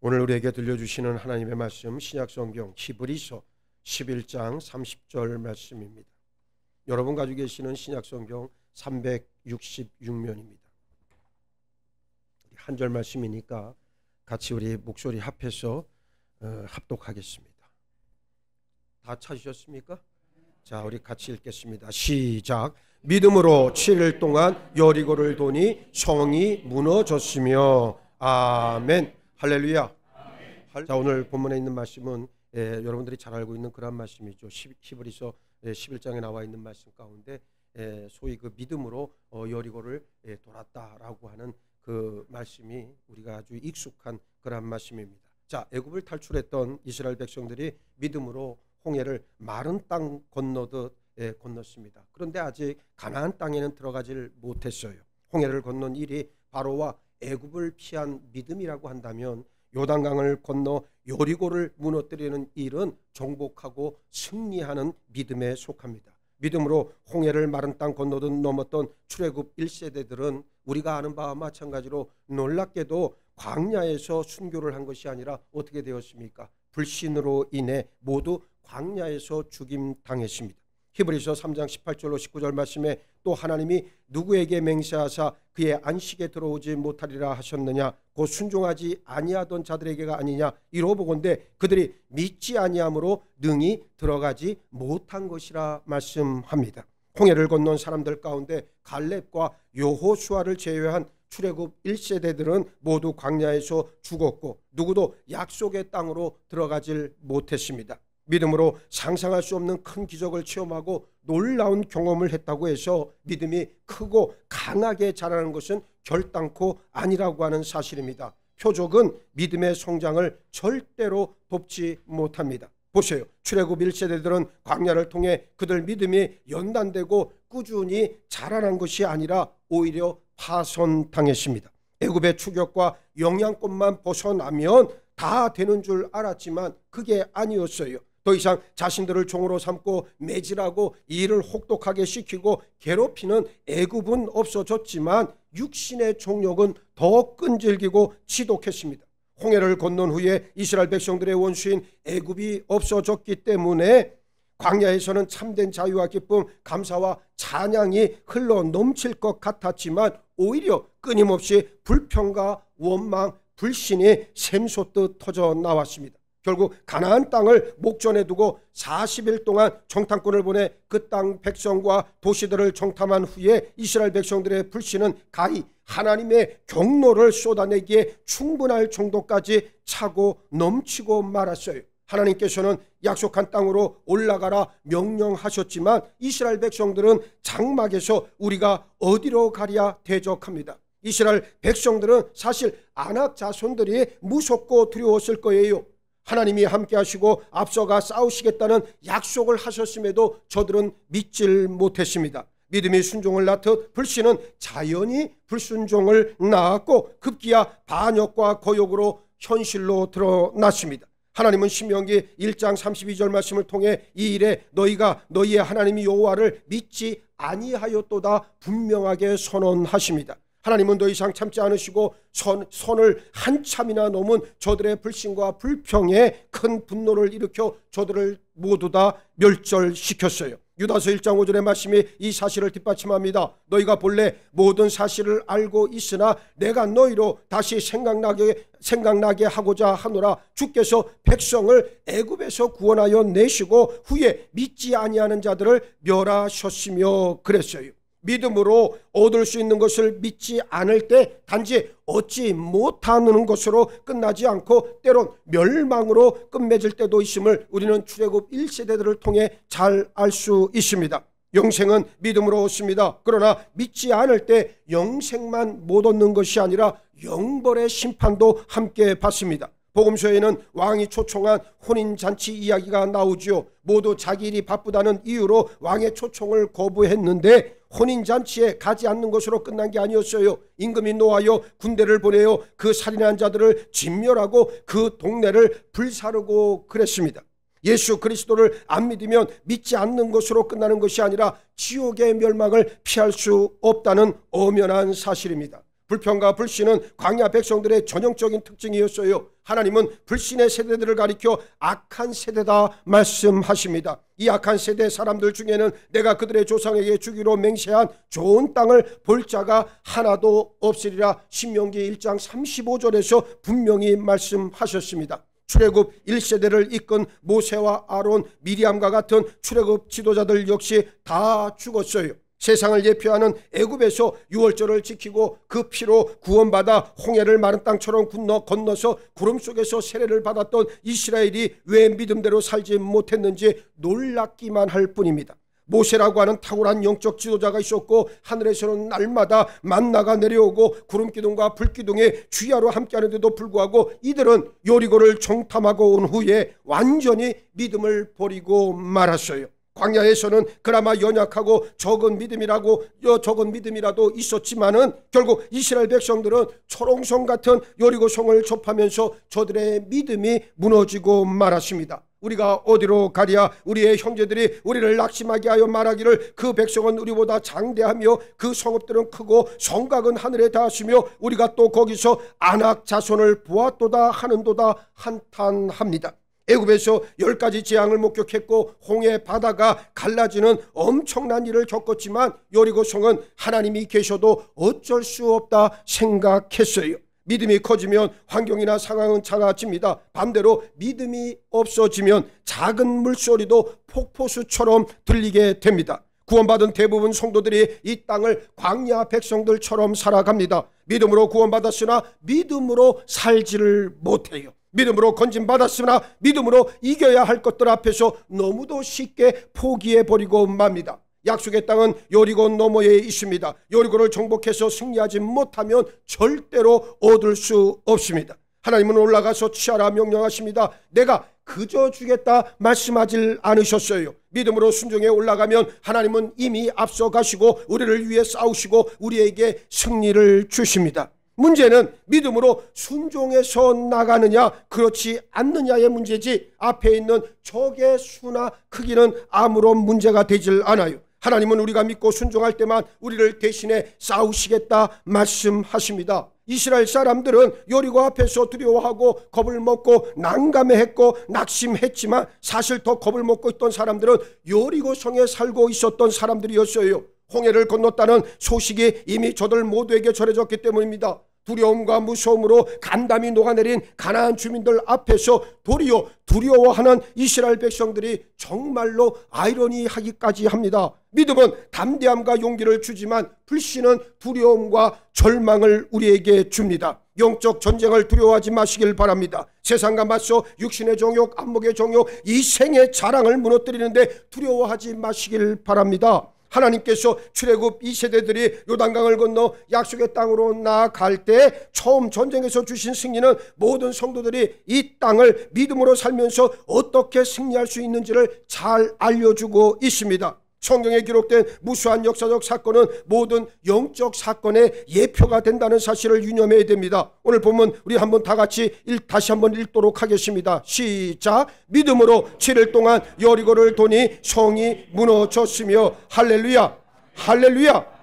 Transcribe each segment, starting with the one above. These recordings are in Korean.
오늘 우리에게 들려주시는 하나님의 말씀, 신약성경 히브리서 11장 30절 말씀입니다. 여러분 가지고 계시는 신약성경 366면입니다. 한 절 말씀이니까 같이 우리 목소리 합해서 합독하겠습니다. 다 찾으셨습니까? 자, 우리 같이 읽겠습니다. 시작. 믿음으로 7일 동안 여리고를 도니 성이 무너졌으며. 아멘. 할렐루야. 자, 오늘 본문에 있는 말씀은 여러분들이 잘 알고 있는 그런 말씀이죠. 히브리서 11장에 나와 있는 말씀 가운데 소위 그 믿음으로 여리고를 돌았다라고 하는 그 말씀이 우리가 아주 익숙한 그런 말씀입니다. 자, 애굽을 탈출했던 이스라엘 백성들이 믿음으로 홍해를 마른 땅 건너듯 건넜습니다. 그런데 아직 가나안 땅에는 들어가질 못했어요. 홍해를 건넌 일이 바로와 애굽을 피한 믿음이라고 한다면 요단강을 건너 여리고를 무너뜨리는 일은 정복하고 승리하는 믿음에 속합니다. 믿음으로 홍해를 마른 땅 건너듯 넘었던 출애굽 1세대들은 우리가 아는 바와 마찬가지로 놀랍게도 광야에서 순교를 한 것이 아니라 어떻게 되었습니까? 불신으로 인해 모두 광야에서 죽임당했습니다. 히브리서 3장 18절로 19절 말씀에 또 하나님이 누구에게 맹세하사 그의 안식에 들어오지 못하리라 하셨느냐, 곧 순종하지 아니하던 자들에게가 아니냐, 이로 보건대 그들이 믿지 아니함으로 능히 들어가지 못한 것이라 말씀합니다. 홍해를 건넌 사람들 가운데 갈렙과 여호수아를 제외한 출애굽 1세대들은 모두 광야에서 죽었고 누구도 약속의 땅으로 들어가질 못했습니다. 믿음으로 상상할 수 없는 큰 기적을 체험하고 놀라운 경험을 했다고 해서 믿음이 크고 강하게 자라는 것은 결단코 아니라고 하는 사실입니다. 표적은 믿음의 성장을 절대로 돕지 못합니다. 보세요. 출애굽 1세대들은 광야를 통해 그들 믿음이 연단되고 꾸준히 자라난 것이 아니라 오히려 파손당했습니다. 애굽의 추격과 영향권만 벗어나면 다 되는 줄 알았지만 그게 아니었어요. 더 이상 자신들을 종으로 삼고 매질하고 일을 혹독하게 시키고 괴롭히는 애굽은 없어졌지만 육신의 종력은 더 끈질기고 지독했습니다. 홍해를 건넌 후에 이스라엘 백성들의 원수인 애굽이 없어졌기 때문에 광야에서는 참된 자유와 기쁨, 감사와 찬양이 흘러 넘칠 것 같았지만 오히려 끊임없이 불평과 원망, 불신이 샘솟듯 터져 나왔습니다. 결국 가나안 땅을 목전에 두고 40일 동안 정탐꾼을 보내 그 땅 백성과 도시들을 정탐한 후에 이스라엘 백성들의 불신은 가히 하나님의 경로를 쏟아내기에 충분할 정도까지 차고 넘치고 말았어요. 하나님께서는 약속한 땅으로 올라가라 명령하셨지만 이스라엘 백성들은 장막에서 우리가 어디로 가랴 대적합니다. 이스라엘 백성들은 사실 아낙 자손들이 무섭고 두려웠을 거예요. 하나님이 함께 하시고 앞서가 싸우시겠다는 약속을 하셨음에도 저들은 믿질 못했습니다. 믿음이 순종을 낳듯 불신은 자연히 불순종을 낳았고 급기야 반역과 거역으로 현실로 드러났습니다. 하나님은 신명기 1장 32절 말씀을 통해 이 일에 너희가 너희의 하나님 여호와를 믿지 아니하였도다 분명하게 선언하십니다. 하나님은 더 이상 참지 않으시고 선을 한참이나 넘은 저들의 불신과 불평에 큰 분노를 일으켜 저들을 모두 다 멸절시켰어요. 유다서 1장 5절의 말씀이 이 사실을 뒷받침합니다. 너희가 본래 모든 사실을 알고 있으나 내가 너희로 다시 생각나게 하고자 하노라. 주께서 백성을 애굽에서 구원하여 내시고 후에 믿지 아니하는 자들을 멸하셨으며 그랬어요. 믿음으로 얻을 수 있는 것을 믿지 않을 때 단지 얻지 못하는 것으로 끝나지 않고 때론 멸망으로 끝맺을 때도 있음을 우리는 출애굽 1세대들을 통해 잘 알 수 있습니다. 영생은 믿음으로 얻습니다. 그러나 믿지 않을 때 영생만 못 얻는 것이 아니라 영벌의 심판도 함께 받습니다. 복음서에는 왕이 초청한 혼인잔치 이야기가 나오지요. 모두 자기 일이 바쁘다는 이유로 왕의 초청을 거부했는데 혼인잔치에 가지 않는 것으로 끝난 게 아니었어요. 임금이 노하여 군대를 보내어 그 살인한 자들을 진멸하고 그 동네를 불사르고 그랬습니다. 예수 그리스도를 안 믿으면 믿지 않는 것으로 끝나는 것이 아니라 지옥의 멸망을 피할 수 없다는 엄연한 사실입니다. 불평과 불신은 광야 백성들의 전형적인 특징이었어요. 하나님은 불신의 세대들을 가리켜 악한 세대다 말씀하십니다. 이 악한 세대 사람들 중에는 내가 그들의 조상에게 주기로 맹세한 좋은 땅을 볼 자가 하나도 없으리라 신명기 1장 35절에서 분명히 말씀하셨습니다. 출애굽 1세대를 이끈 모세와 아론, 미리암과 같은 출애굽 지도자들 역시 다 죽었어요. 세상을 예표하는 애굽에서 유월절을 지키고 그 피로 구원받아 홍해를 마른 땅처럼 건너서 구름 속에서 세례를 받았던 이스라엘이 왜 믿음대로 살지 못했는지 놀랍기만 할 뿐입니다. 모세라고 하는 탁월한 영적 지도자가 있었고 하늘에서는 날마다 만나가 내려오고 구름기둥과 불기둥이 주야로 함께하는데도 불구하고 이들은 여리고를 정탐하고 온 후에 완전히 믿음을 버리고 말았어요. 광야에서는 그나마 연약하고 적은 믿음이라도 있었지만은 결국 이스라엘 백성들은 초롱성 같은 여리고성을 접하면서 저들의 믿음이 무너지고 말았습니다. 우리가 어디로 가랴? 우리의 형제들이 우리를 낙심하게 하여 말하기를 그 백성은 우리보다 장대하며 그 성읍들은 크고 성곽은 하늘에 닿았으며 우리가 또 거기서 아낙 자손을 보았도다 하는도다 한탄합니다. 애굽에서 10가지 재앙을 목격했고 홍해 바다가 갈라지는 엄청난 일을 겪었지만 여리고성은 하나님이 계셔도 어쩔 수 없다 생각했어요. 믿음이 커지면 환경이나 상황은 작아집니다. 반대로 믿음이 없어지면 작은 물소리도 폭포수처럼 들리게 됩니다. 구원받은 대부분 성도들이 이 땅을 광야 백성들처럼 살아갑니다. 믿음으로 구원받았으나 믿음으로 살지를 못해요. 믿음으로 건진받았으나 믿음으로 이겨야 할 것들 앞에서 너무도 쉽게 포기해버리고 맙니다. 약속의 땅은 여리고 너머에 있습니다. 여리고를 정복해서 승리하지 못하면 절대로 얻을 수 없습니다. 하나님은 올라가서 취하라 명령하십니다. 내가 그저 주겠다 말씀하질 않으셨어요. 믿음으로 순종해 올라가면 하나님은 이미 앞서 가시고 우리를 위해 싸우시고 우리에게 승리를 주십니다. 문제는 믿음으로 순종해서 나가느냐 그렇지 않느냐의 문제지 앞에 있는 적의 수나 크기는 아무런 문제가 되질 않아요. 하나님은 우리가 믿고 순종할 때만 우리를 대신해 싸우시겠다 말씀하십니다. 이스라엘 사람들은 여리고 앞에서 두려워하고 겁을 먹고 난감해했고 낙심했지만 사실 더 겁을 먹고 있던 사람들은 여리고 성에 살고 있었던 사람들이었어요. 홍해를 건넜다는 소식이 이미 저들 모두에게 전해졌기 때문입니다. 두려움과 무서움으로 간담이 녹아내린 가나안 주민들 앞에서 도리어 두려워하는 이스라엘 백성들이 정말로 아이러니하기까지 합니다. 믿음은 담대함과 용기를 주지만 불신은 두려움과 절망을 우리에게 줍니다. 영적 전쟁을 두려워하지 마시길 바랍니다. 세상과 맞서 육신의 정욕, 안목의 정욕, 이 생의 자랑을 무너뜨리는데 두려워하지 마시길 바랍니다. 하나님께서 출애굽 2세대들이 요단강을 건너 약속의 땅으로 나아갈 때 처음 전쟁에서 주신 승리는 모든 성도들이 이 땅을 믿음으로 살면서 어떻게 승리할 수 있는지를 잘 알려주고 있습니다. 성경에 기록된 무수한 역사적 사건은 모든 영적 사건의 예표가 된다는 사실을 유념해야 됩니다. 오늘 보면 우리 한번 다 같이 다시 한번 읽도록 하겠습니다. 시작. 믿음으로 7일 동안 여리고를 도니 성이 무너졌으며 할렐루야 할렐루야.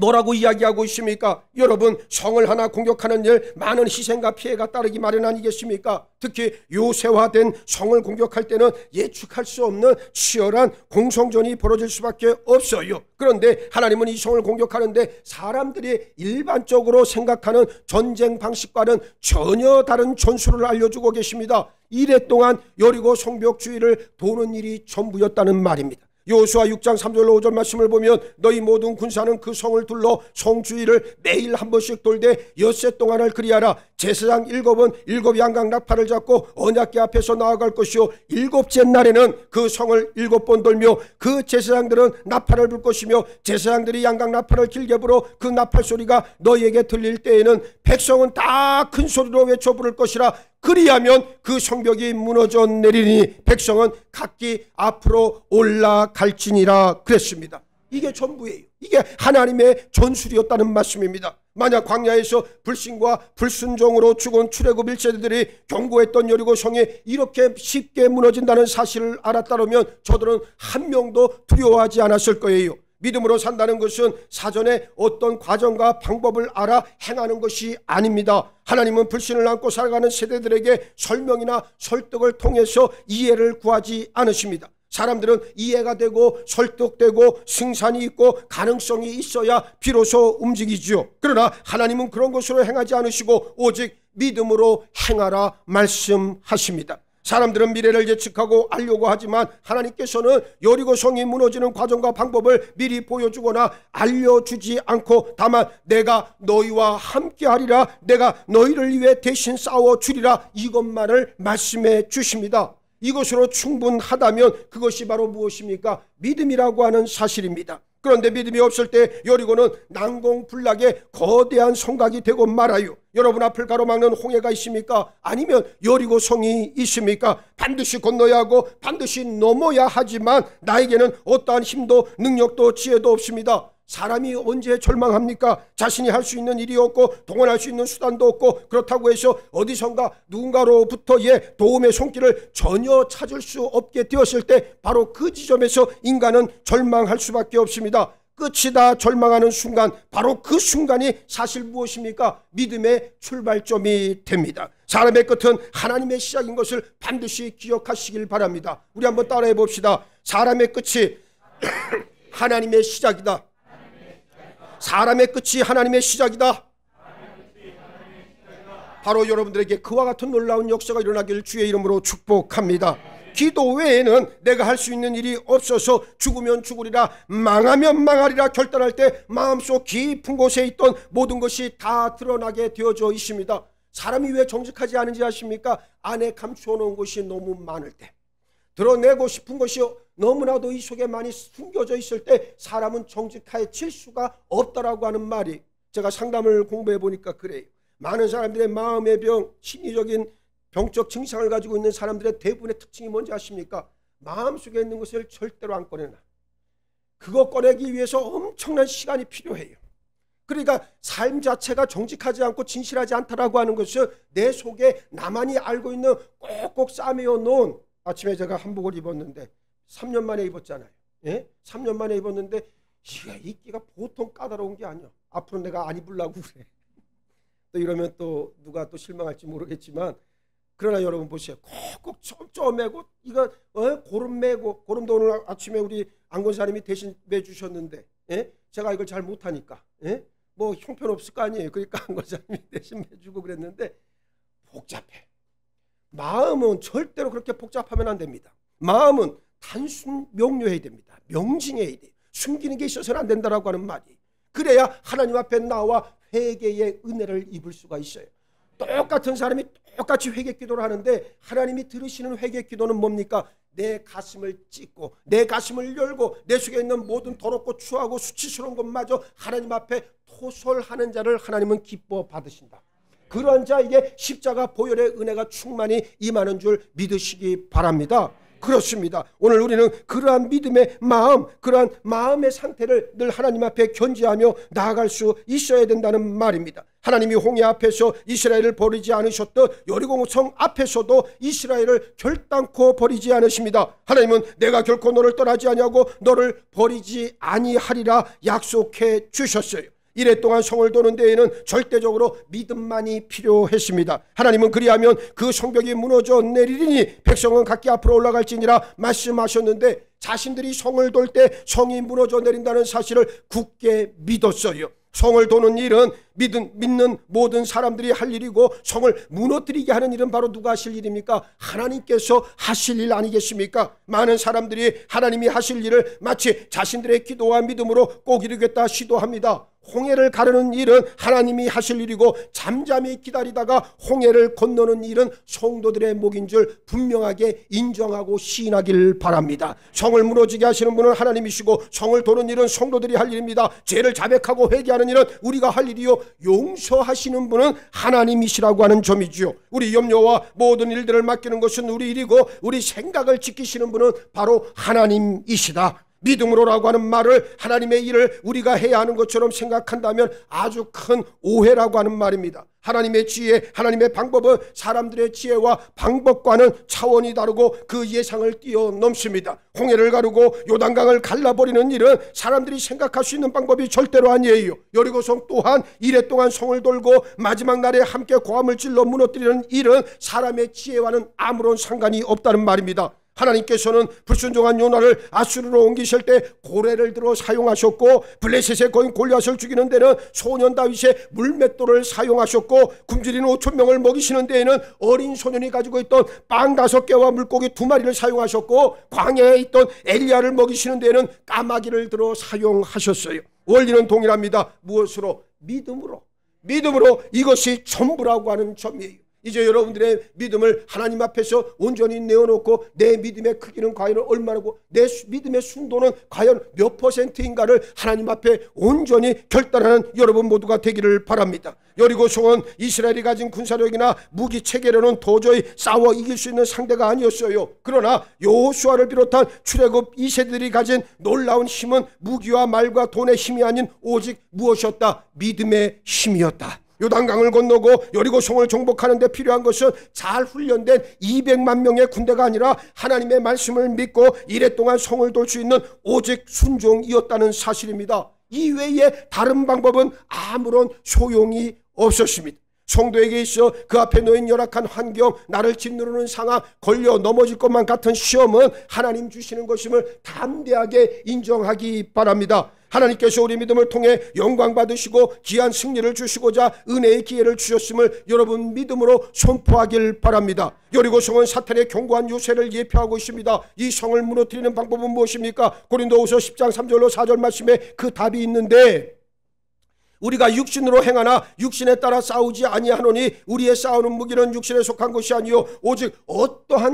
뭐라고 이야기하고 있습니까? 여러분, 성을 하나 공격하는 일 많은 희생과 피해가 따르기 마련 아니겠습니까? 특히 요새화된 성을 공격할 때는 예측할 수 없는 치열한 공성전이 벌어질 수밖에 없어요. 그런데 하나님은 이 성을 공격하는데 사람들이 일반적으로 생각하는 전쟁 방식과는 전혀 다른 전술을 알려주고 계십니다. 이래 동안 여리고 성벽 주위를 도는 일이 전부였다는 말입니다. 여호수아 6장 3절로 5절 말씀을 보면 너희 모든 군사는 그 성을 둘러 성 주위를 매일 한 번씩 돌되 엿새 동안을 그리하라. 제사장 7은 7 양각 나팔을 잡고 언약궤 앞에서 나아갈 것이요 7째 날에는 그 성을 7번 돌며 그 제사장들은 나팔을 불 것이며 제사장들이 양각 나팔을 길게 불어 그 나팔 소리가 너희에게 들릴 때에는 백성은 다 큰 소리로 외쳐 부를 것이라. 그리하면 그 성벽이 무너져 내리니 백성은 각기 앞으로 올라갈지니라 그랬습니다. 이게 전부예요. 이게 하나님의 전술이었다는 말씀입니다. 만약 광야에서 불신과 불순종으로 죽은 출애굽 1세대들이 경고했던 여리고 성이 이렇게 쉽게 무너진다는 사실을 알았다면 저들은 한 명도 두려워하지 않았을 거예요. 믿음으로 산다는 것은 사전에 어떤 과정과 방법을 알아 행하는 것이 아닙니다. 하나님은 불신을 안고 살아가는 세대들에게 설명이나 설득을 통해서 이해를 구하지 않으십니다. 사람들은 이해가 되고 설득되고 승산이 있고 가능성이 있어야 비로소 움직이지요. 그러나 하나님은 그런 것으로 행하지 않으시고 오직 믿음으로 행하라 말씀하십니다. 사람들은 미래를 예측하고 알려고 하지만 하나님께서는 여리고성이 무너지는 과정과 방법을 미리 보여주거나 알려주지 않고 다만 내가 너희와 함께하리라, 내가 너희를 위해 대신 싸워주리라, 이것만을 말씀해 주십니다. 이것으로 충분하다면 그것이 바로 무엇입니까? 믿음이라고 하는 사실입니다. 그런데 믿음이 없을 때 여리고는 난공불락의 거대한 성곽이 되고 말아요. 여러분 앞을 가로막는 홍해가 있습니까? 아니면 여리고성이 있습니까? 반드시 건너야 하고 반드시 넘어야 하지만 나에게는 어떠한 힘도 능력도 지혜도 없습니다. 사람이 언제 절망합니까? 자신이 할 수 있는 일이 없고 동원할 수 있는 수단도 없고 그렇다고 해서 어디선가 누군가로부터의 도움의 손길을 전혀 찾을 수 없게 되었을 때 바로 그 지점에서 인간은 절망할 수밖에 없습니다. 끝이다 절망하는 순간, 바로 그 순간이 사실 무엇입니까? 믿음의 출발점이 됩니다. 사람의 끝은 하나님의 시작인 것을 반드시 기억하시길 바랍니다. 우리 한번 따라해 봅시다. 사람의 끝이 하나님의 시작이다. 사람의 끝이 하나님의 시작이다. 바로 여러분들에게 그와 같은 놀라운 역사가 일어나길 주의 이름으로 축복합니다. 기도 외에는 내가 할 수 있는 일이 없어서 죽으면 죽으리라, 망하면 망하리라 결단할 때 마음속 깊은 곳에 있던 모든 것이 다 드러나게 되어져 있습니다. 사람이 왜 정직하지 않은지 아십니까? 안에 감추어 놓은 것이 너무 많을 때, 드러내고 싶은 것이 너무나도 이 속에 많이 숨겨져 있을 때 사람은 정직해질 수가 없다라고 하는 말이, 제가 상담을 공부해 보니까 그래요. 많은 사람들의 마음의 병, 심리적인 병적 증상을 가지고 있는 사람들의 대부분의 특징이 뭔지 아십니까? 마음속에 있는 것을 절대로 안 꺼내놔. 그거 꺼내기 위해서 엄청난 시간이 필요해요. 그러니까 삶 자체가 정직하지 않고 진실하지 않다라고 하는 것은 내 속에 나만이 알고 있는 꼭꼭 싸매어 놓은, 아침에 제가 한복을 입었는데 3년 만에 입었잖아요. 예? 3년 만에 입었는데 입기가 보통 까다로운 게 아니야. 앞으로 내가 안 입으려고 그래. 또 이러면 또 누가 또 실망할지 모르겠지만, 그러나 여러분 보세요. 꼭꼭 쪼매고 이거 고름 매고, 고름도 오늘 아침에 우리 안건사님이 대신 매주셨는데, 예? 제가 이걸 잘 못하니까, 예? 뭐 형편없을 거 아니에요. 그러니까 안건사님이 대신 매주고 그랬는데 복잡해. 마음은 절대로 그렇게 복잡하면 안 됩니다. 마음은 단순 명료해야 됩니다. 명징해야 돼. 숨기는 게 있어서는 안 된다라고 하는 말이. 그래야 하나님 앞에 나와 회개의 은혜를 입을 수가 있어요. 똑같은 사람이 똑같이 회개 기도를 하는데 하나님이 들으시는 회개 기도는 뭡니까? 내 가슴을 찢고 내 가슴을 열고 내 속에 있는 모든 더럽고 추하고 수치스러운 것마저 하나님 앞에 토설하는 자를 하나님은 기뻐 받으신다. 그런 자에게 십자가 보혈의 은혜가 충만히 임하는 줄 믿으시기 바랍니다. 그렇습니다. 오늘 우리는 그러한 믿음의 마음, 그러한 마음의 상태를 늘 하나님 앞에 견지하며 나아갈 수 있어야 된다는 말입니다. 하나님이 홍해 앞에서 이스라엘을 버리지 않으셨듯 여리고성 앞에서도 이스라엘을 결단코 버리지 않으십니다. 하나님은 내가 결코 너를 떠나지 아니하고 너를 버리지 아니하리라 약속해 주셨어요. 이래 동안 성을 도는 데에는 절대적으로 믿음만이 필요했습니다. 하나님은 그리하면 그 성벽이 무너져 내리리니 백성은 각기 앞으로 올라갈지니라 말씀하셨는데, 자신들이 성을 돌 때 성이 무너져 내린다는 사실을 굳게 믿었어요. 성을 도는 일은 믿는 모든 사람들이 할 일이고, 성을 무너뜨리게 하는 일은 바로 누가 하실 일입니까? 하나님께서 하실 일 아니겠습니까? 많은 사람들이 하나님이 하실 일을 마치 자신들의 기도와 믿음으로 꼭 이루겠다 시도합니다. 홍해를 가르는 일은 하나님이 하실 일이고, 잠잠히 기다리다가 홍해를 건너는 일은 성도들의 몫인 줄 분명하게 인정하고 시인하길 바랍니다. 성을 무너지게 하시는 분은 하나님이시고, 성을 도는 일은 성도들이 할 일입니다. 죄를 자백하고 회개하는 일은 우리가 할 일이요, 용서하시는 분은 하나님이시라고 하는 점이지요. 우리 염려와 모든 일들을 맡기는 것은 우리 일이고, 우리 생각을 지키시는 분은 바로 하나님이시다. 믿음으로라고 하는 말을 하나님의 일을 우리가 해야 하는 것처럼 생각한다면 아주 큰 오해라고 하는 말입니다. 하나님의 지혜, 하나님의 방법은 사람들의 지혜와 방법과는 차원이 다르고 그 예상을 뛰어넘습니다. 홍해를 가르고 요단강을 갈라버리는 일은 사람들이 생각할 수 있는 방법이 절대로 아니에요. 여리고성 또한 이래 동안 성을 돌고 마지막 날에 함께 고함을 질러 무너뜨리는 일은 사람의 지혜와는 아무런 상관이 없다는 말입니다. 하나님께서는 불순종한 요나를 아수르로 옮기실 때 고래를 들어 사용하셨고, 블레셋의 거인 골리앗을 죽이는 데는 소년 다윗의 물맷돌을 사용하셨고, 굶주린 5,000명을 먹이시는 데에는 어린 소년이 가지고 있던 빵 5개와 물고기 2마리를 사용하셨고, 광야에 있던 엘리야를 먹이시는 데에는 까마귀를 들어 사용하셨어요. 원리는 동일합니다. 무엇으로? 믿음으로. 믿음으로 이것이 전부라고 하는 점이에요. 이제 여러분들의 믿음을 하나님 앞에서 온전히 내어놓고 내 믿음의 크기는 과연 얼마나고 내 믿음의 순도는 과연 몇 %인가를 하나님 앞에 온전히 결단하는 여러분 모두가 되기를 바랍니다. 여리고성은 이스라엘이 가진 군사력이나 무기 체계로는 도저히 싸워 이길 수 있는 상대가 아니었어요. 그러나 여호수아를 비롯한 출애굽 2세들이 가진 놀라운 힘은 무기와 말과 돈의 힘이 아닌 오직 무엇이었다? 믿음의 힘이었다. 요단강을 건너고 여리고성을 정복하는 데 필요한 것은 잘 훈련된 200만 명의 군대가 아니라 하나님의 말씀을 믿고 이랫동안 성을 돌 수 있는 오직 순종이었다는 사실입니다. 이외에 다른 방법은 아무런 소용이 없었습니다. 성도에게 있어 그 앞에 놓인 열악한 환경, 나를 짓누르는 상황, 걸려 넘어질 것만 같은 시험은 하나님 주시는 것임을 담대하게 인정하기 바랍니다. 하나님께서 우리 믿음을 통해 영광 받으시고 귀한 승리를 주시고자 은혜의 기회를 주셨음을 여러분 믿음으로 선포하길 바랍니다. 여리고성은 사탄의 견고한 요새를 예표하고 있습니다. 이 성을 무너뜨리는 방법은 무엇입니까? 고린도후서 10장 3절로 4절 말씀에 그 답이 있는데, 우리가 육신으로 행하나 육신에 따라 싸우지 아니하노니 우리의 싸우는 무기는 육신에 속한 것이 아니요 오직 어떤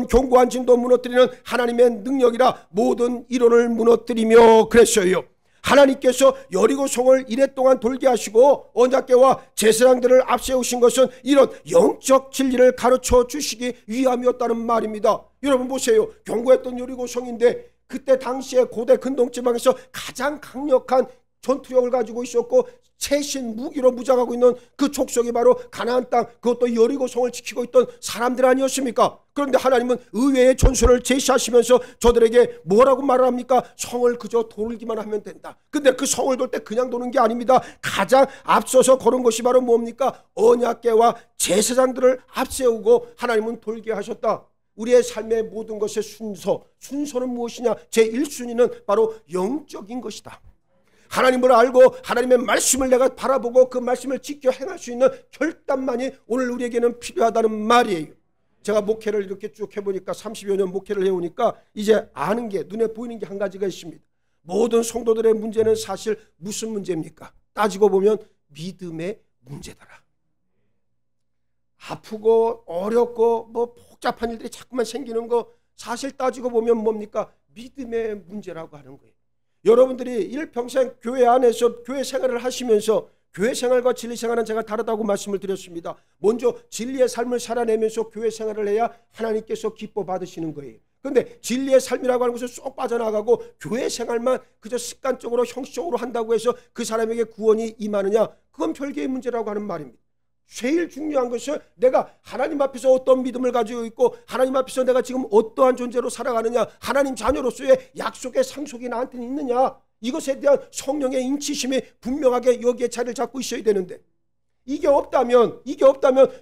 견고한 진도 무너뜨리는 하나님의 능력이라 모든 이론을 무너뜨리며 그랬어요. 하나님께서 여리고성을 이랫동안 돌게 하시고 언약궤와 제사장들을 앞세우신 것은 이런 영적 진리를 가르쳐 주시기 위함이었다는 말입니다. 여러분 보세요. 견고했던 여리고성인데 그때 당시에 고대 근동지방에서 가장 강력한 전투력을 가지고 있었고 최신 무기로 무장하고 있는 그 족속이 바로 가나안 땅, 그것도 여리고성을 지키고 있던 사람들 아니었습니까? 그런데 하나님은 의외의 전술을 제시하시면서 저들에게 뭐라고 말을 합니까? 성을 그저 돌기만 하면 된다. 근데 그 성을 돌 때 그냥 도는 게 아닙니다. 가장 앞서서 걸은 것이 바로 뭡니까? 언약궤와 제사장들을 앞세우고 하나님은 돌게 하셨다. 우리의 삶의 모든 것의 순서는 무엇이냐? 제1순위는 바로 영적인 것이다. 하나님을 알고 하나님의 말씀을 내가 바라보고 그 말씀을 지켜 행할 수 있는 결단만이 오늘 우리에게는 필요하다는 말이에요. 제가 목회를 이렇게 쭉 해보니까 30여 년 목회를 해오니까 이제 아는 게, 눈에 보이는 게 한 가지가 있습니다. 모든 성도들의 문제는 사실 무슨 문제입니까? 따지고 보면 믿음의 문제더라. 아프고 어렵고 뭐 복잡한 일들이 자꾸만 생기는 거 사실 따지고 보면 뭡니까? 믿음의 문제라고 하는 거예요. 여러분들이 일평생 교회 안에서 교회 생활을 하시면서 교회 생활과 진리 생활은 제가 다르다고 말씀을 드렸습니다. 먼저 진리의 삶을 살아내면서 교회 생활을 해야 하나님께서 기뻐 받으시는 거예요. 그런데 진리의 삶이라고 하는 것을 쏙 빠져나가고 교회 생활만 그저 습관적으로 형식적으로 한다고 해서 그 사람에게 구원이 임하느냐? 그건 별개의 문제라고 하는 말입니다. 제일 중요한 것은 내가 하나님 앞에서 어떤 믿음을 가지고 있고 하나님 앞에서 내가 지금 어떠한 존재로 살아가느냐, 하나님 자녀로서의 약속의 상속이 나한테는 있느냐, 이것에 대한 성령의 인치심이 분명하게 여기에 자리를 잡고 있어야 되는데 이게 없다면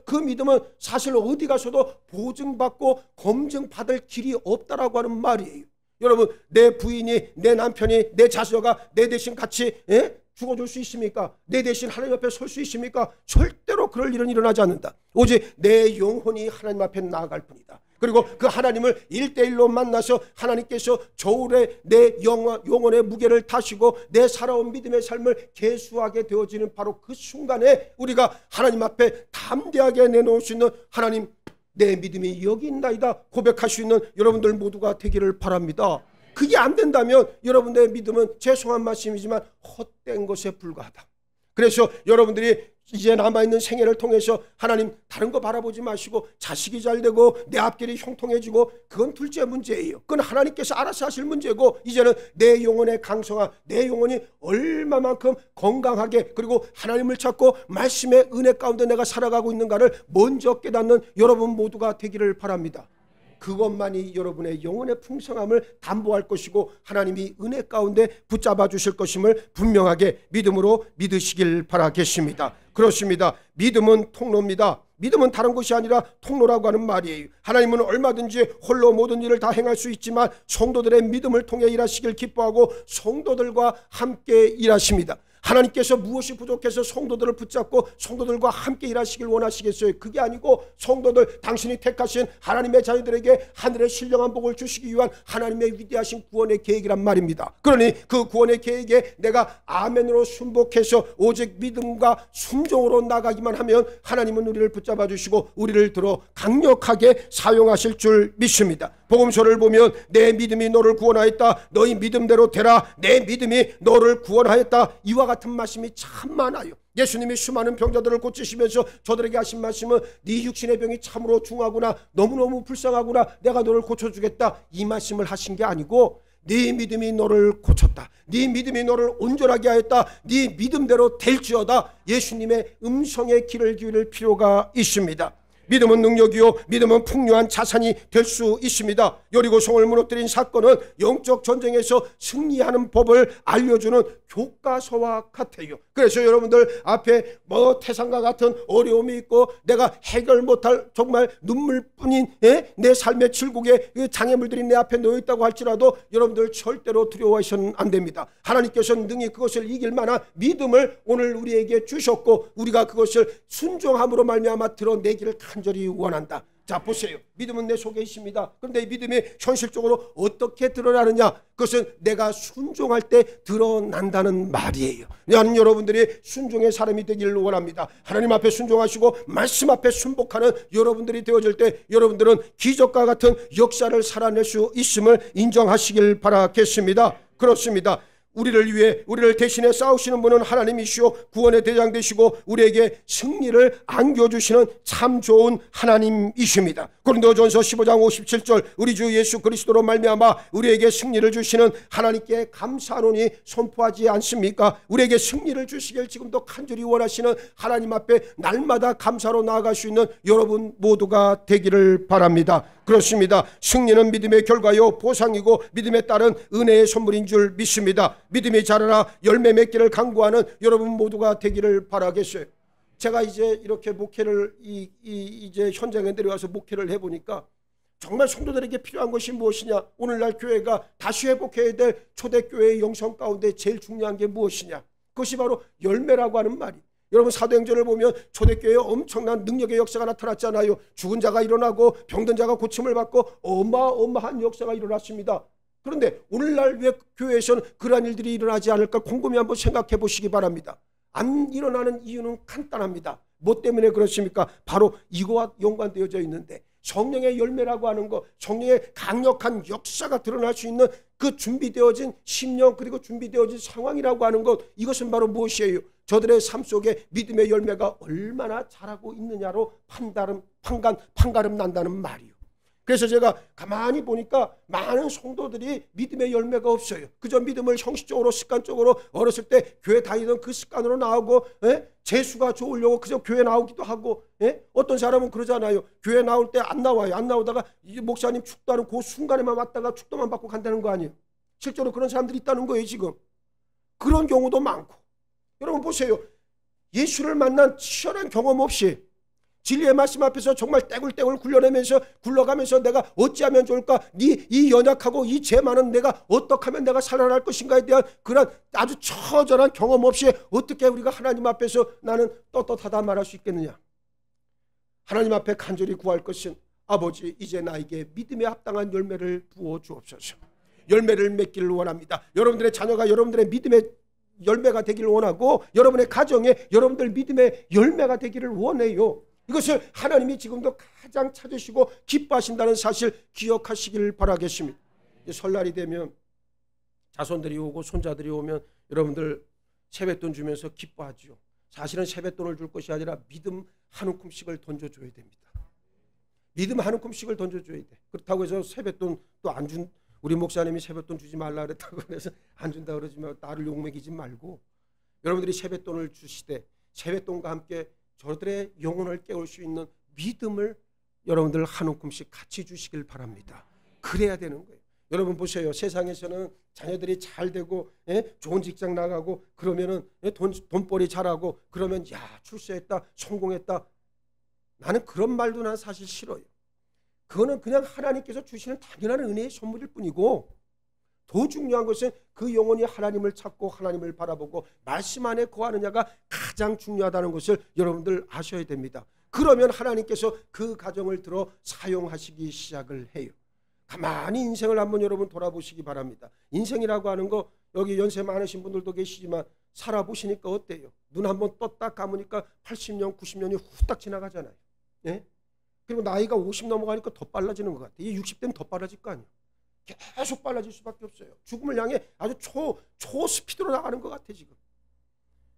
그 믿음은 사실 어디 가서도 보증받고 검증받을 길이 없다라고 하는 말이에요. 여러분, 내 부인이, 내 남편이, 내 자녀가 내 대신 같이 죽어줄 수 있습니까? 내 대신 하나님 앞에 설 수 있습니까? 절대로 그럴 일은 일어나지 않는다. 오직 내 영혼이 하나님 앞에 나아갈 뿐이다. 그리고 그 하나님을 1대1로 만나서 하나님께서 저울에 내 영혼의 무게를 타시고 내 살아온 믿음의 삶을 계수하게 되어지는 바로 그 순간에 우리가 하나님 앞에 담대하게 내놓을 수 있는, 하나님 내 믿음이 여기 있나이다 고백할 수 있는 여러분들 모두가 되기를 바랍니다. 그게 안 된다면 여러분들의 믿음은 죄송한 말씀이지만 헛된 것에 불과하다. 그래서 여러분들이 이제 남아있는 생애를 통해서 하나님 다른 거 바라보지 마시고 자식이 잘되고 내 앞길이 형통해지고 그건 둘째 문제예요. 그건 하나님께서 알아서 하실 문제고, 이제는 내 영혼의 강성함, 내 영혼이 얼마만큼 건강하게 그리고 하나님을 찾고 말씀의 은혜 가운데 내가 살아가고 있는가를 먼저 깨닫는 여러분 모두가 되기를 바랍니다. 그것만이 여러분의 영혼의 풍성함을 담보할 것이고 하나님이 은혜 가운데 붙잡아 주실 것임을 분명하게 믿음으로 믿으시길 바라겠습니다. 그렇습니다. 믿음은 통로입니다. 믿음은 다른 것이 아니라 통로라고 하는 말이에요. 하나님은 얼마든지 홀로 모든 일을 다 행할 수 있지만 성도들의 믿음을 통해 일하시길 기뻐하고 성도들과 함께 일하십니다. 하나님께서 무엇이 부족해서 성도들을 붙잡고 성도들과 함께 일하시길 원하시겠어요? 그게 아니고 성도들, 당신이 택하신 하나님의 자녀들에게 하늘의 신령한 복을 주시기 위한 하나님의 위대하신 구원의 계획이란 말입니다. 그러니 그 구원의 계획에 내가 아멘으로 순복해서 오직 믿음과 순종으로 나가기만 하면 하나님은 우리를 붙잡아 주시고 우리를 들어 강력하게 사용하실 줄 믿습니다. 복음서를 보면 내 믿음이 너를 구원하였다, 너희 믿음대로 되라, 내 믿음이 너를 구원하였다, 이와 같은 말씀이 참 많아요. 예수님이 수많은 병자들을 고치시면서 저들에게 하신 말씀은 네 육신의 병이 참으로 중하구나, 너무너무 불쌍하구나, 내가 너를 고쳐주겠다, 이 말씀을 하신 게 아니고 네 믿음이 너를 고쳤다, 네 믿음이 너를 온전하게 하였다, 네 믿음대로 될지어다, 예수님의 음성에 귀를 기울일 필요가 있습니다. 믿음은 능력이요 믿음은 풍요한 자산이 될 수 있습니다. 여리고성을 무너뜨린 사건은 영적 전쟁에서 승리하는 법을 알려주는 교과서와 같아요. 그래서 여러분들 앞에 태산과 같은 어려움이 있고 내가 해결 못할 정말 눈물뿐인 내 삶의 질곡의 장애물들이 내 앞에 놓여 있다고 할지라도 여러분들 절대로 두려워하셔는 안 됩니다. 하나님께서는 능히 그것을 이길 만한 믿음을 오늘 우리에게 주셨고 우리가 그것을 순종함으로 말미암아 드러내기를 간절히 원한다. 자, 보세요. 믿음은 내 속에 있습니다. 그런데 이 믿음이 현실적으로 어떻게 드러나느냐? 그것은 내가 순종할 때 드러난다는 말이에요. 나는 여러분들이 순종의 사람이 되기를 원합니다. 하나님 앞에 순종하시고 말씀 앞에 순복하는 여러분들이 되어질 때 여러분들은 기적과 같은 역사를 살아낼 수 있음을 인정하시길 바라겠습니다. 그렇습니다. 우리를 위해 우리를 대신해 싸우시는 분은 하나님이시오 구원의 대장 되시고 우리에게 승리를 안겨주시는 참 좋은 하나님이십니다. 고린도전서 15장 57절 우리 주 예수 그리스도로 말미암아 우리에게 승리를 주시는 하나님께 감사하노니 선포하지 않습니까? 우리에게 승리를 주시길 지금도 간절히 원하시는 하나님 앞에 날마다 감사로 나아갈 수 있는 여러분 모두가 되기를 바랍니다. 그렇습니다. 승리는 믿음의 결과요 보상이고 믿음에 따른 은혜의 선물인 줄 믿습니다. 믿음이 자라나 열매 맺기를 간구하는 여러분 모두가 되기를 바라겠어요. 제가 이제 이렇게 목회를 이제 현장에 내려와서 목회를 해보니까 정말 성도들에게 필요한 것이 무엇이냐? 오늘날 교회가 다시 회복해야 될 초대교회의 영성 가운데 제일 중요한 게 무엇이냐? 그것이 바로 열매라고 하는 말이. 여러분 사도행전을 보면 초대교회에 엄청난 능력의 역사가 나타났잖아요. 죽은 자가 일어나고 병든 자가 고침을 받고 어마어마한 역사가 일어났습니다. 그런데 오늘날 왜 교회에서는 그러한 일들이 일어나지 않을까 곰곰이 한번 생각해 보시기 바랍니다. 안 일어나는 이유는 간단합니다. 뭐 때문에 그렇습니까? 바로 이거와 연관되어져 있는데 성령의 열매라고 하는 것, 성령의 강력한 역사가 드러날 수 있는 그 준비되어진 심령 그리고 준비되어진 상황이라고 하는 것, 이것은 바로 무엇이에요? 저들의 삶 속에 믿음의 열매가 얼마나 자라고 있느냐로 판가름 난다는 말이에요. 그래서 제가 가만히 보니까 많은 성도들이 믿음의 열매가 없어요. 그저 믿음을 형식적으로 습관적으로 어렸을 때 교회 다니던 그 습관으로 나오고 재수가 좋으려고 그저 교회 나오기도 하고 어떤 사람은 그러잖아요. 교회 나올 때 안 나와요. 안 나오다가 이제 목사님 축도하는 그 순간에만 왔다가 축도만 받고 간다는 거 아니에요. 실제로 그런 사람들이 있다는 거예요. 지금 그런 경우도 많고. 여러분 보세요. 예수를 만난 치열한 경험 없이 진리의 말씀 앞에서 정말 떼굴떼굴 굴러가면서 내가 어찌하면 좋을까? 이 연약하고 이 죄 많은 내가 어떻게 하면 내가 살아날 것인가에 대한 그런 아주 처절한 경험 없이 어떻게 우리가 하나님 앞에서 나는 떳떳하다 말할 수 있겠느냐? 하나님 앞에 간절히 구할 것은 아버지 이제 나에게 믿음에 합당한 열매를 부어 주옵소서. 열매를 맺기를 원합니다. 여러분들의 자녀가 여러분들의 믿음의 열매가 되기를 원하고 여러분의 가정에 여러분들 믿음의 열매가 되기를 원해요. 이것을 하나님이 지금도 가장 찾으시고 기뻐하신다는 사실 기억하시길 바라겠습니다. 설날이 되면 자손들이 오고 손자들이 오면 여러분들 세뱃돈 주면서 기뻐하죠. 사실은 세뱃돈을 줄 것이 아니라 믿음 한 움큼씩을 던져줘야 됩니다. 믿음 한 움큼씩을 던져줘야 돼. 그렇다고 해서 세뱃돈 또 안 준, 우리 목사님이 세뱃돈 주지 말라 그랬다고 그래서 안 준다 그러지만 나를 욕먹이지 말고, 여러분들이 세뱃돈을 주시되 세뱃돈과 함께 저들의 영혼을 깨울 수 있는 믿음을 여러분들 한 움큼씩 같이 주시길 바랍니다. 그래야 되는 거예요. 여러분 보세요. 세상에서는 자녀들이 잘 되고 좋은 직장 나가고 그러면은 돈벌이 잘하고 그러면 야 출세했다 성공했다. 나는 그런 말도 난 사실 싫어요. 그거는 그냥 하나님께서 주시는 당연한 은혜의 선물일 뿐이고, 더 중요한 것은 그 영혼이 하나님을 찾고 하나님을 바라보고 말씀 안에 거하느냐가 가장 중요하다는 것을 여러분들 아셔야 됩니다. 그러면 하나님께서 그 가정을 들어 사용하시기 시작을 해요. 가만히 인생을 한번 여러분 돌아보시기 바랍니다. 인생이라고 하는 거 여기 연세 많으신 분들도 계시지만 살아보시니까 어때요? 눈 한번 떴다 감으니까 80년 90년이 후딱 지나가잖아요. 예? 그리고 나이가 50 넘어가니까 더 빨라지는 것 같아요. 이게 60대면 더 빨라질 거 아니에요. 계속 빨라질 수밖에 없어요. 죽음을 향해 아주 초스피드로 나가는 것 같아 지금.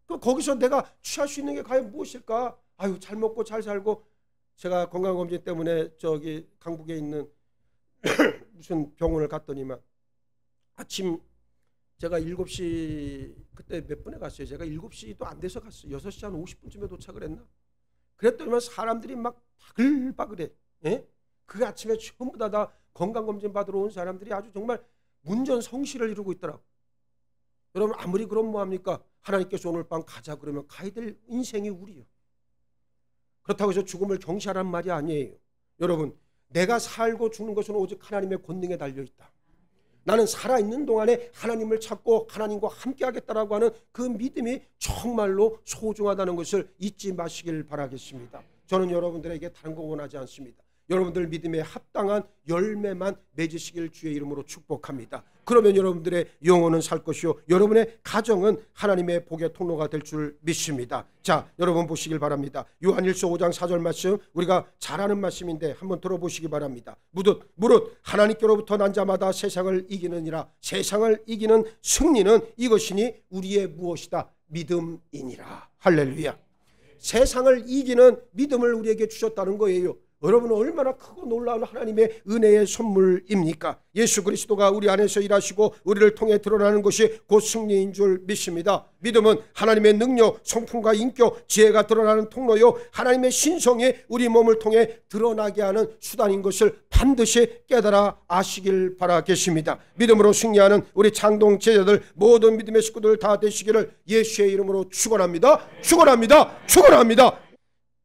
거기서 내가 취할 수 있는 게 과연 무엇일까? 아유, 잘 먹고 잘 살고. 제가 건강검진 때문에 저기 강북에 있는 무슨 병원을 갔더니만 아침 제가 7시 그때 몇 분에 갔어요. 제가 7시도 안 돼서 갔어요. 6시 한 50분쯤에 도착을 했나? 그랬더니만 사람들이 막 바글바글해. 예? 그 아침에 전부 다 건강검진 받으러 온 사람들이 아주 정말 문전성시를 이루고 있더라고. 여러분 아무리 그럼 뭐합니까? 하나님께서 오늘 밤 가자 그러면 가야 될 인생이 우리요. 그렇다고 해서 죽음을 경시하라는 말이 아니에요. 여러분 내가 살고 죽는 것은 오직 하나님의 권능에 달려있다. 나는 살아있는 동안에 하나님을 찾고 하나님과 함께 하겠다라고 하는 그 믿음이 정말로 소중하다는 것을 잊지 마시길 바라겠습니다. 저는 여러분들에게 다른 거 원하지 않습니다. 여러분들 믿음에 합당한 열매만 맺으시길 주의 이름으로 축복합니다. 그러면 여러분들의 영혼은 살 것이요 여러분의 가정은 하나님의 복의 통로가 될 줄 믿습니다. 자, 여러분 보시길 바랍니다. 요한일서 5장 4절 말씀 우리가 잘 아는 말씀인데 한번 들어보시기 바랍니다. 무릇 하나님께로부터 난 자마다 세상을 이기느니라. 세상을 이기는 승리는 이것이니 우리의 무엇이다? 믿음이니라. 할렐루야. 세상을 이기는 믿음을 우리에게 주셨다는 거예요. 여러분은 얼마나 크고 놀라운 하나님의 은혜의 선물입니까? 예수 그리스도가 우리 안에서 일하시고 우리를 통해 드러나는 것이 곧 승리인 줄 믿습니다. 믿음은 하나님의 능력, 성품과 인격, 지혜가 드러나는 통로요 하나님의 신성이 우리 몸을 통해 드러나게 하는 수단인 것을 반드시 깨달아 아시길 바라겠습니다. 믿음으로 승리하는 우리 창동 제자들 모든 믿음의 식구들 다 되시기를 예수의 이름으로 축원합니다. 축원합니다. 축원합니다.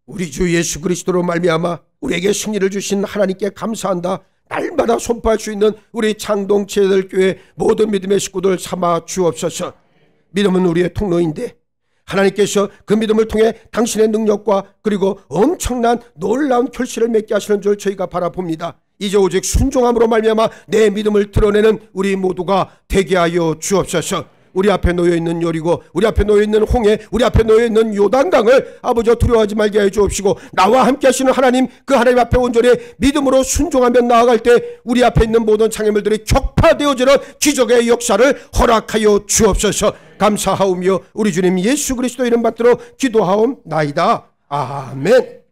우리 주 예수 그리스도로 말미암아 우리에게 승리를 주신 하나님께 감사한다. 날마다 선포할 수 있는 우리 창동 제자들 교회 모든 믿음의 식구들 삼아 주옵소서. 믿음은 우리의 통로인데 하나님께서 그 믿음을 통해 당신의 능력과 그리고 엄청난 놀라운 결실을 맺게 하시는 줄 저희가 바라봅니다. 이제 오직 순종함으로 말미암아 내 믿음을 드러내는 우리 모두가 되게 하여 주옵소서. 우리 앞에 놓여있는 여리고 우리 앞에 놓여있는 홍해 우리 앞에 놓여있는 요단강을 아버지 두려워하지 말게 해 주옵시고 나와 함께 하시는 하나님 그 하나님 앞에 온전히 믿음으로 순종하며 나아갈 때 우리 앞에 있는 모든 장애물들이 격파되어지는 기적의 역사를 허락하여 주옵소서. 감사하오며 우리 주님 예수 그리스도 이름 받들어 기도하옵나이다. 아멘.